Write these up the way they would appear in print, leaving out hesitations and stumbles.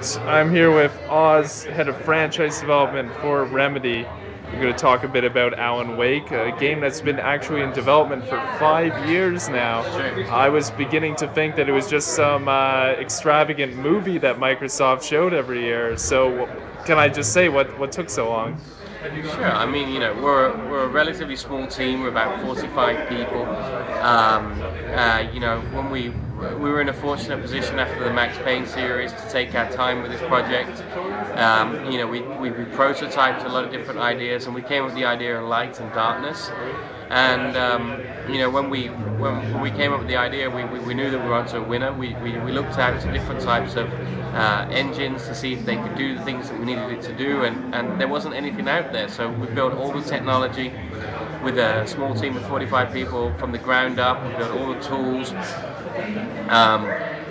I'm here with Oz, head of franchise development for Remedy. We're going to talk a bit about Alan Wake, a game that's been actually in development for 5 years now. I was beginning to think that it was just some extravagant movie that Microsoft showed every year. So, can I just say what took so long? Sure. I mean, you know, we're a relatively small team. We're about 45 people. You know, when we were in a fortunate position after the Max Payne series to take our time with this project. You know, we prototyped a lot of different ideas, and we came with the idea of light and darkness. And you know, when we came up with the idea, we knew that we were onto a winner. We looked out to different types of engines to see if they could do the things that we needed it to do, and there wasn't anything out there. So we built all the technology with a small team of 45 people from the ground up. We built all the tools.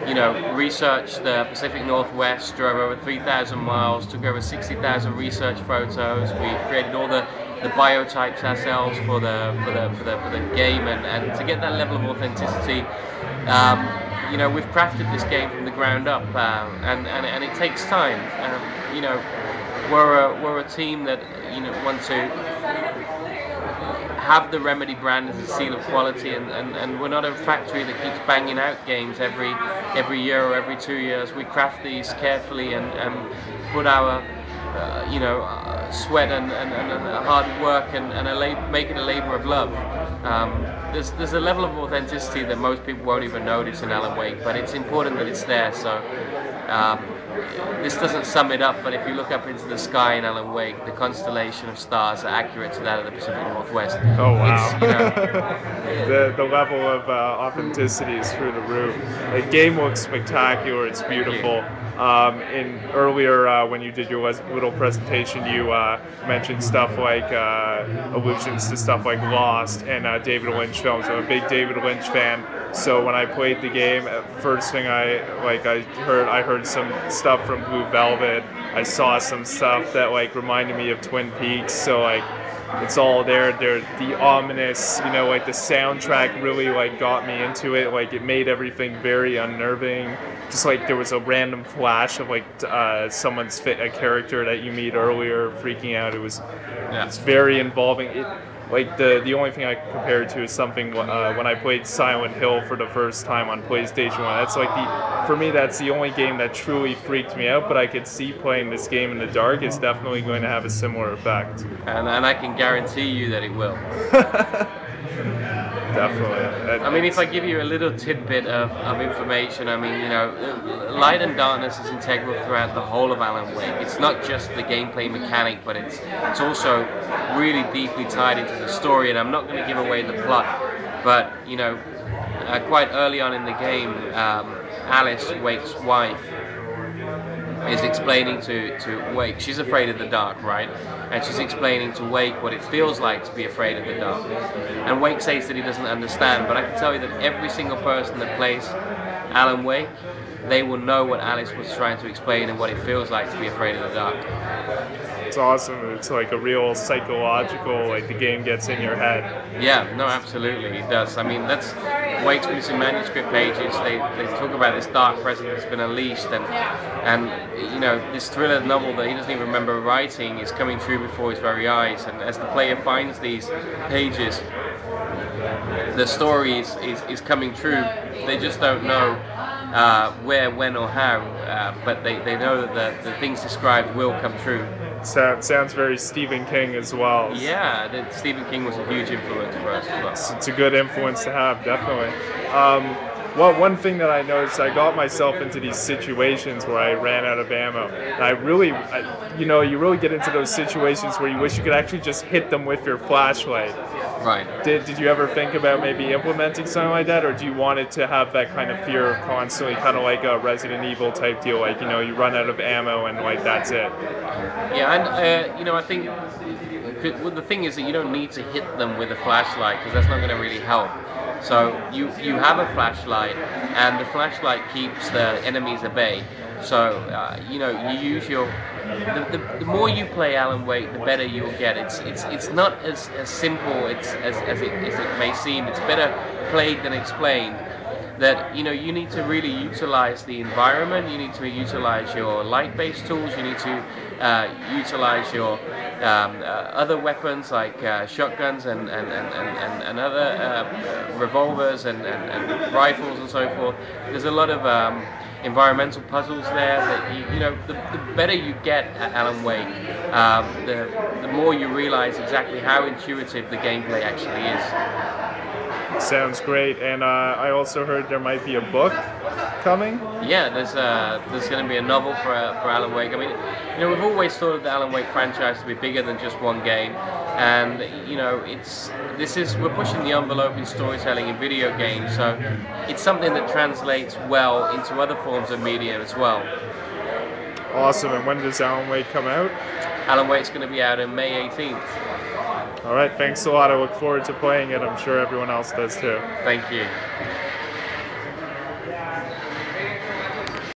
You know, researched the Pacific Northwest, drove over 3,000 miles, took over 60,000 research photos. We created all the biotypes ourselves for the game, and to get that level of authenticity, you know, we've crafted this game from the ground up, and it takes time. You know, we're a team that, you know, want to have the Remedy brand as a seal of quality, and we're not a factory that keeps banging out games every year or every 2 years. We craft these carefully and put our you know, sweat and hard work and make it a labor of love. There's a level of authenticity that most people won't even notice in Alan Wake, but it's important that it's there. So this doesn't sum it up, but if you look up into the sky in Alan Wake, the constellation of stars are accurate to that of the Pacific Northwest. Oh wow! It's, you know, the level of authenticity is through the roof. The game looks spectacular. It's beautiful. In earlier when you did your little presentation, you mentioned stuff like allusions to stuff like Lost and David Lynch films. I'm a big David Lynch fan, so when I played the game, first thing I heard some stuff from Blue Velvet. I saw some stuff that like reminded me of Twin Peaks. So like, it's all there. The ominous, you know, like the soundtrack really like got me into it. Like it made everything very unnerving. Just like there was a random flash of like someone's a character that you meet earlier freaking out. It's very involving. Like the only thing I can compare it to is something when I played Silent Hill for the first time on PlayStation 1. That's like for me, that's the only game that truly freaked me out, but I could see playing this game in the dark is definitely going to have a similar effect. And I can guarantee you that it will. Definitely. I mean, if I give you a little tidbit of information, I mean, you know, light and darkness is integral throughout the whole of Alan Wake. It's not just the gameplay mechanic, but it's also really deeply tied into the story. And I'm not going to give away the plot, but you know, quite early on in the game, Alice, Wake's wife, is explaining to Wake, she's afraid of the dark, right? And she's explaining to Wake what it feels like to be afraid of the dark. And Wake says that he doesn't understand, but I can tell you that every single person that plays Alan Wake, they will know what Alice was trying to explain and what it feels like to be afraid of the dark. It's awesome. It's like a real psychological, like the game gets in your head. Yeah, no, absolutely, it does. I mean, that's Wake's missing manuscript pages. They talk about this dark presence that's been unleashed, and you know, this thriller novel that he doesn't even remember writing is coming true before his very eyes. And as the player finds these pages, the story is coming true. They just don't know where, when, or how, but they know that the things described will come true. Sounds very Stephen King as well. Yeah, Stephen King was a huge influence for us as well. It's a good influence to have, definitely. Well, one thing that I noticed, I got myself into these situations where I ran out of ammo. And you know, you really get into those situations where you wish you could actually just hit them with your flashlight. Right. Did you ever think about maybe implementing something like that, or do you want it to have that kind of fear of constantly, kind of like a Resident Evil type deal, like, you know, you run out of ammo and like that's it? Yeah, and you know, I think the thing is that you don't need to hit them with a flashlight because that's not going to really help. So you have a flashlight, and the flashlight keeps the enemies at bay. So you know, you use your the more you play Alan Wake, the better you'll get. It's not as simple as it may seem. It's better played than explained. that you need to really utilize the environment. You need to utilize your light-based tools. You need to utilize your other weapons like shotguns and other revolvers and rifles and so forth. There's a lot of environmental puzzles there that the better you get at Alan Wake, the more you realize exactly how intuitive the gameplay actually is. Sounds great. And I also heard there might be a book coming. Yeah, there's going to be a novel for Alan Wake. I mean, we've always thought of the Alan Wake franchise to be bigger than just one game, and we're pushing the envelope in storytelling in video games, so it's something that translates well into other forms of media as well. Awesome. And when does Alan Wake come out? Alan Wake's going to be out on May 18th. All right, thanks a lot. I look forward to playing it. I'm sure everyone else does too. Thank you.